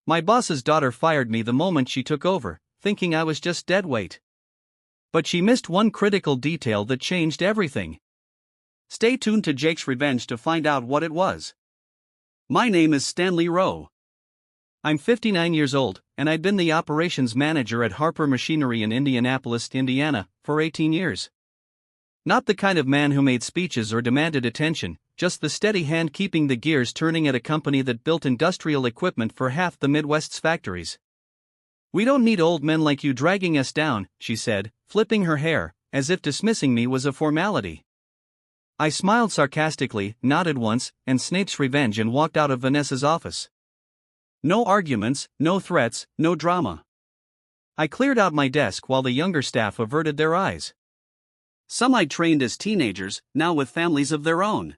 My boss's daughter fired me the moment she took over, thinking I was just dead weight. But she missed one critical detail that changed everything. Stay tuned to Jake's Revenge to find out what it was. My name is Stanley Rowe. I'm 59 years old, and I'd been the operations manager at Harper Machinery in Indianapolis, Indiana, for 18 years. Not the kind of man who made speeches or demanded attention, just the steady hand keeping the gears turning at a company that built industrial equipment for half the Midwest's factories. "We don't need old men like you dragging us down," she said, flipping her hair, as if dismissing me was a formality. I smiled sarcastically, nodded once, and Snape's revenge and walked out of Vanessa's office. No arguments, no threats, no drama. I cleared out my desk while the younger staff averted their eyes. Some I'd trained as teenagers, now with families of their own.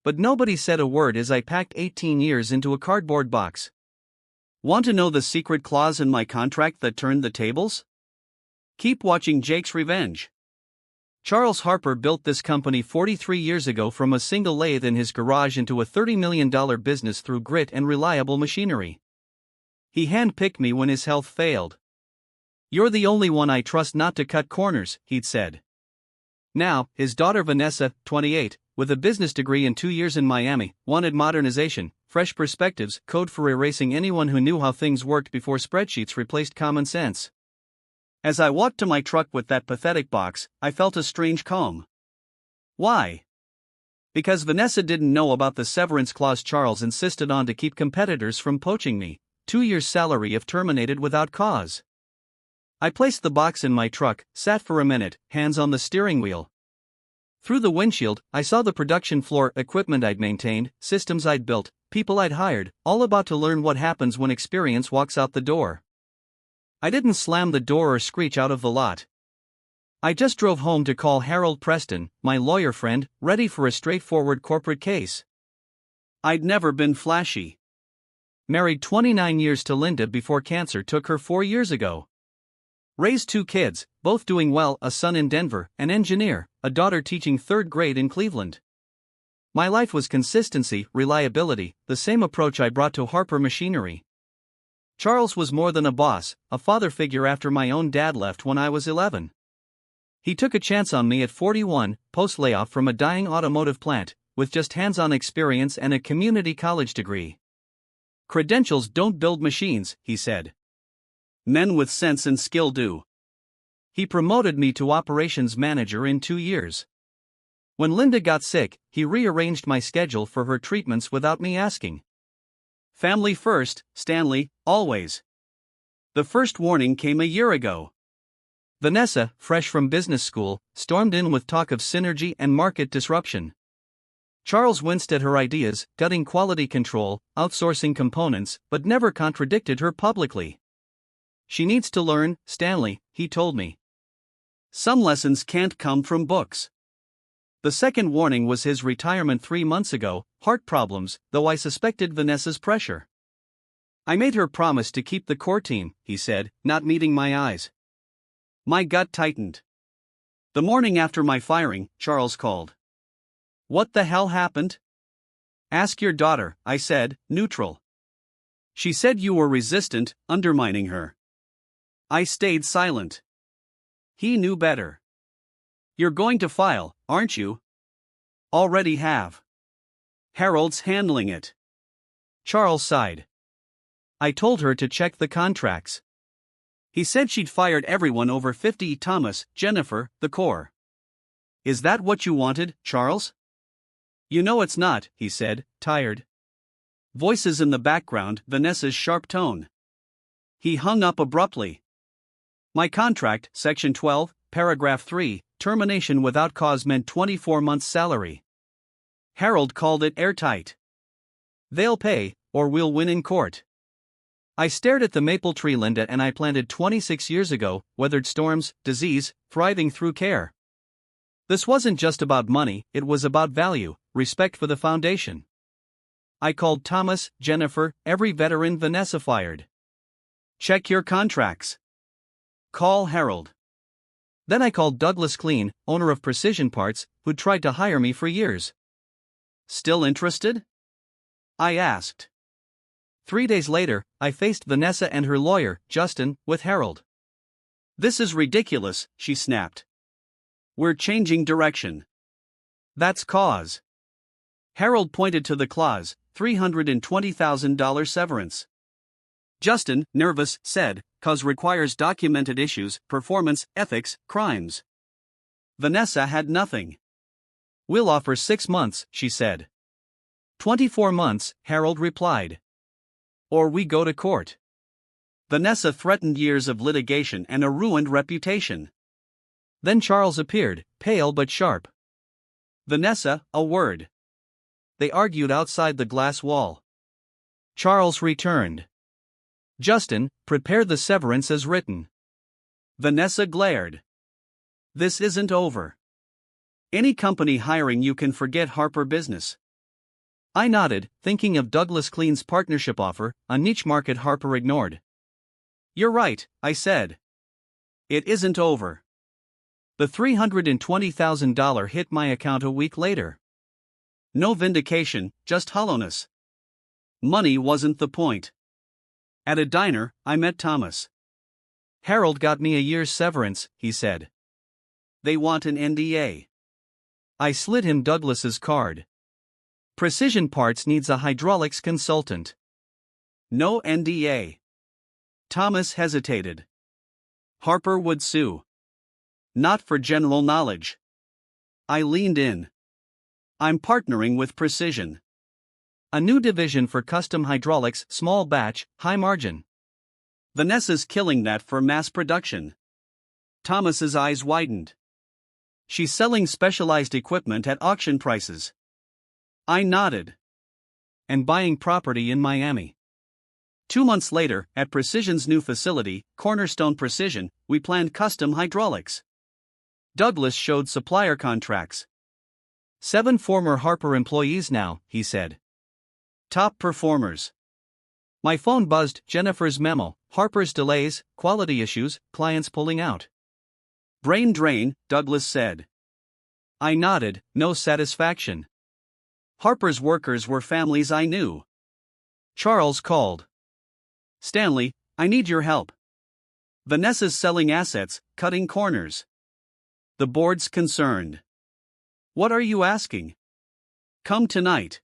But nobody said a word as I packed 18 years into a cardboard box. Want to know the secret clause in my contract that turned the tables? Keep watching Jake's Revenge. Charles Harper built this company 43 years ago from a single lathe in his garage into a $30 million business through grit and reliable machinery. He handpicked me when his health failed. "You're the only one I trust not to cut corners," he'd said. Now, his daughter Vanessa, 28, with a business degree and 2 years in Miami, wanted modernization, fresh perspectives, code for erasing anyone who knew how things worked before spreadsheets replaced common sense. As I walked to my truck with that pathetic box, I felt a strange calm. Why? Because Vanessa didn't know about the severance clause Charles insisted on to keep competitors from poaching me, 2 years' salary if terminated without cause. I placed the box in my truck, sat for a minute, hands on the steering wheel. Through the windshield, I saw the production floor, equipment I'd maintained, systems I'd built, people I'd hired, all about to learn what happens when experience walks out the door. I didn't slam the door or screech out of the lot. I just drove home to call Harold Preston, my lawyer friend, ready for a straightforward corporate case. I'd never been flashy. Married 29 years to Linda before cancer took her 4 years ago. Raised 2 kids, both doing well, a son in Denver, an engineer, a daughter teaching 3rd grade in Cleveland. My life was consistency, reliability, the same approach I brought to Harper Machinery. Charles was more than a boss, a father figure after my own dad left when I was 11. He took a chance on me at 41, post-layoff from a dying automotive plant, with just hands-on experience and a community college degree. "Credentials don't build machines," he said. "Men with sense and skill do." He promoted me to operations manager in 2 years. When Linda got sick, he rearranged my schedule for her treatments without me asking. Family first, Stanley, always. The first warning came a year ago. Vanessa, fresh from business school, stormed in with talk of synergy and market disruption. Charles winced at her ideas, gutting quality control, outsourcing components, but never contradicted her publicly. "She needs to learn, Stanley," he told me. "Some lessons can't come from books." The second warning was his retirement 3 months ago, heart problems, though I suspected Vanessa's pressure. "I made her promise to keep the core team," he said, not meeting my eyes. My gut tightened. The morning after my firing, Charles called. "What the hell happened?" "Ask your daughter," I said, neutral. "She said you were resistant, undermining her." I stayed silent. He knew better. "You're going to file, aren't you?" "Already have. Harold's handling it." Charles sighed. "I told her to check the contracts. He said she'd fired everyone over 50. Thomas, Jennifer, the core." "Is that what you wanted, Charles?" "You know it's not," he said, tired. Voices in the background, Vanessa's sharp tone. He hung up abruptly. My contract, Section 12, Paragraph 3, termination without cause meant 24 months' salary. Harold called it airtight. "They'll pay, or we'll win in court." I stared at the maple tree Linda and I planted 26 years ago, weathered storms, disease, thriving through care. This wasn't just about money, it was about value, respect for the foundation. I called Thomas, Jennifer, every veteran Vanessa fired. "Check your contracts. Call Harold." Then I called Douglas Clean, owner of Precision Parts, who'd tried to hire me for years. "Still interested?" I asked. 3 days later, I faced Vanessa and her lawyer, Justin, with Harold. "This is ridiculous," she snapped. "We're changing direction." "That's cause." Harold pointed to the clause, $320,000 severance. Justin, nervous, said, "Cause requires documented issues, performance, ethics, crimes." Vanessa had nothing. "We'll offer 6 months," she said. 24 months, Harold replied. "Or we go to court." Vanessa threatened years of litigation and a ruined reputation. Then Charles appeared, pale but sharp. "Vanessa, a word." They argued outside the glass wall. Charles returned. "Justin, prepare the severance as written." Vanessa glared. "This isn't over. Any company hiring you can forget Harper Business." I nodded, thinking of Douglas Clean's partnership offer, a niche market Harper ignored. "You're right," I said. "It isn't over." The $320,000 hit my account a week later. No vindication, just hollowness. Money wasn't the point. At a diner, I met Thomas. "Harold got me a year's severance," he said. "They want an NDA." I slid him Douglas's card. "Precision Parts needs a hydraulics consultant." "No NDA." Thomas hesitated. "Harper would sue." "Not for general knowledge." I leaned in. "I'm partnering with Precision. A new division for custom hydraulics, small batch, high margin. Vanessa's killing that for mass production." Thomas's eyes widened. "She's selling specialized equipment at auction prices." I nodded. "And buying property in Miami." 2 months later, at Precision's new facility, Cornerstone Precision, we planned custom hydraulics. Douglas showed supplier contracts. 7 former Harper employees now, he said. Top performers. My phone buzzed, Jennifer's memo, Harper's delays, quality issues, clients pulling out. "Brain drain," Douglas said. I nodded, no satisfaction. Harper's workers were families I knew. Charles called. "Stanley, I need your help. Vanessa's selling assets, cutting corners." The board's concerned. "What are you asking?" "Come tonight.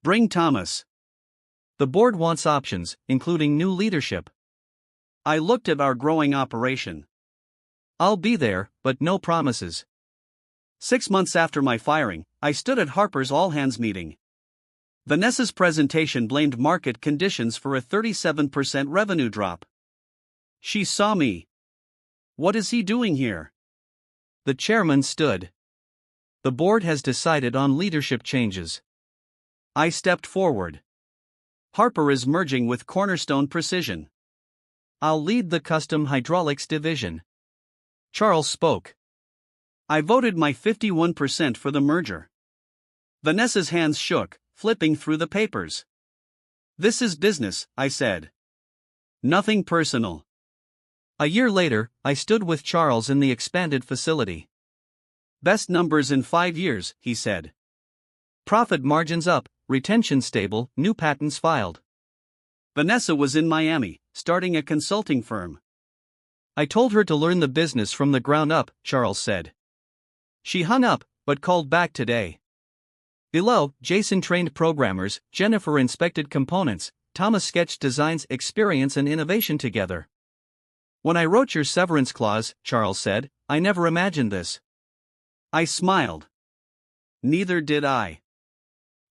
Bring Thomas." The board wants options, including new leadership. I looked at our growing operation. "I'll be there, but no promises." 6 months after my firing, I stood at Harper's all-hands meeting. Vanessa's presentation blamed market conditions for a 37% revenue drop. She saw me. "What is he doing here?" The chairman stood. "The board has decided on leadership changes." I stepped forward. "Harper is merging with Cornerstone Precision. I'll lead the custom hydraulics division." Charles spoke. "I voted my 51% for the merger." Vanessa's hands shook, flipping through the papers. "This is business," I said. "Nothing personal." A year later, I stood with Charles in the expanded facility. "Best numbers in 5 years," he said. "Profit margins up, retention stable, new patents filed." Vanessa was in Miami, starting a consulting firm. "I told her to learn the business from the ground up," Charles said. She hung up, but called back today. Below, Jason trained programmers, Jennifer inspected components, Thomas sketched designs, experience and innovation together. "When I wrote your severance clause," Charles said, "I never imagined this." I smiled. Neither did I.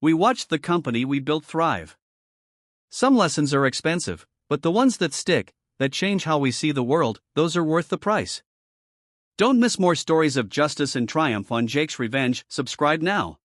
We watched the company we built thrive. Some lessons are expensive, but the ones that stick, that change how we see the world, those are worth the price. Don't miss more stories of justice and triumph on Jake's Revenge. Subscribe now.